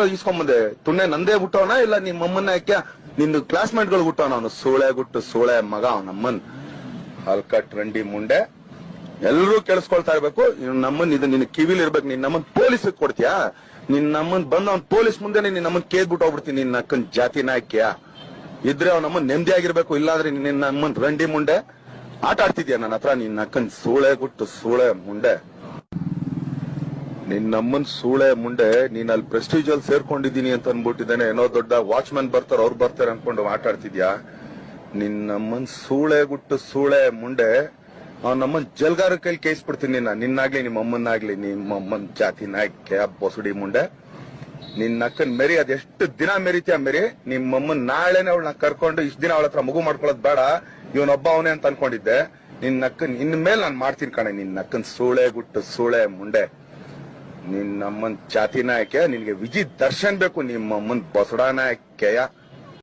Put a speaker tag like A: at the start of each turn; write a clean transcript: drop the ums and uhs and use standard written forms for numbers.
A: ಹತ್ರ ಈಸ್ಕೊಂಬಂದೆ. ತುಣ್ಣೆ ನಂದೇ ಬಿಟ್ಟವನ ಇಲ್ಲ ನಿಮ್ಮ ಅಮ್ಮನ್ನ ಯಾಕೆ ನಿನ್ನ ಕ್ಲಾಸ್ಮೇಟ್ ಗಳು ಬಿಟ್ಟವನ? ಅವನು ಸೂಳೆ ಗುಟ್ಟು ಸೂಳೆ ಮಗ ಅವನಮ್ಮನ್ ಹಲ್ಕಟ್ ರಂಡಿ ಮುಂಡೆ. ಎಲ್ರೂ ಕೇಳಿಸ್ಕೊಳ್ತಾ ಇರ್ಬೇಕು. ನಮ್ಮನ್ ಇದು ನಿನ್ನ ಕಿವಿಲ್ ಇರ್ಬೇಕು. ನಿನ್ ನಮ್ಮನ್ ಪೊಲೀಸ್ ಕೊಡ್ತೀಯಾ? ನಿನ್ ನಮ್ಮನ್ ಬಂದ ಅವ್ನ್ ಪೊಲೀಸ್ ಮುಂದೆ ನಿನ್ ನಮ್ಮನ್ ಕೇದ್ಬಿಟ್ಟು ಹೋಗ್ಬಿಡ್ತೀನಿ. ನಿನ್ನ ಅಕ್ಕನ್ ಜಾತಿ ನಾಯ್ಕ್ಯಾ ಇದ್ರೆ ಅವ್ ನಮ್ಮನ್ ನೆಮ್ಮದಿ ಆಗಿರ್ಬೇಕು. ಇಲ್ಲಾಂದ್ರೆ ನಿನ್ನ ನಮ್ಮನ್ ರಂಡಿ ಮುಂಡೆ ಆಟ ಆಡ್ತಿದ್ಯಾ ನನ್ನ ಹತ್ರ. ನಿನ್ನ ಅಕ್ಕನ್ ಸೂಳೆ ಗುಟ್ಟು ಸೂಳೆ ಮುಂಡೆ. ನಿನ್ನಮ್ಮನ್ ಸೂಳೆ ಮುಂಡೆ. ನೀನ್ ಅಲ್ಲಿ ಪ್ರೆಸ್ಟೀಜ್ ಅಲ್ಲಿ ಸೇರ್ಕೊಂಡಿದ್ದೀನಿ ಅಂತ ಅನ್ಬಿಟ್ಟಿದ್ದೇನೆ. ಏನೋ ದೊಡ್ಡ ವಾಚ್ಮನ್ ಬರ್ತಾರ ಅವ್ರು ಬರ್ತಾರೆ ಅನ್ಕೊಂಡು ಆಟಾಡ್ತಿದ್ಯಾ? ನಿನ್ನಮ್ಮನ್ ಸೂಳೆ ಗುಟ್ಟು ಸೂಳೆ ಮುಂಡೆ. ನಮ್ಮನ್ ಜಲ್ಗಾರ ಕೈಲಿ ಕೇಯಿಸ್ಬಿಡ್ತೀನಿ ನಿನ್ನಾಗ್ಲಿ ನಿಮ್ಮ ಅಮ್ಮನಾಗ್ಲಿ. ನಿಮ್ಮಮ್ಮನ್ ಜಾತಿ ನಾಯ್ಕೆ ಬೊಸುಡಿ ಮುಂಡೆ. ನಿನ್ನ ಅಕ್ಕನ್ ಮೆರಿ ಅದೆಷ್ಟು ದಿನ ಮೆರಿತೀಯ ಮೆರಿ. ನಿಮ್ಮಮ್ಮನ್ ನಾಳೆನೆ ಅವಳನ್ನ ಕರ್ಕೊಂಡು ಇಷ್ಟ ದಿನ ಅವಳ ಹತ್ರ ಮಗು ಮಾಡ್ಕೊಳ್ಳೋದ್ ಬೇಡ, ಇವನೊಬ್ಬ ಅವನೇ ಅಂತ ಅನ್ಕೊಂಡಿದ್ದೆ. ನಿನ್ನ ಅಕ್ಕನ್ ಇನ್ ಮೇಲೆ ನಾನ್ ಮಾಡ್ತೀನಿ ಕಣೆ. ನಿನ್ನ ಅಕ್ಕನ್ ಸೂಳೆ ಗುಟ್ಟು ಸೂಳೆ ಮುಂಡೆ. ನಿನ್ನಮ್ಮನ್ ಜಾತಿ ನಾಯ್ಕೆ. ನಿನ್ಗೆ ವಿಜಿ ದರ್ಶನ್ ಬೇಕು. ನಿಮ್ಮಮ್ಮನ್ ಬೊಸಡ ನಾಯ್ಕೆಯ.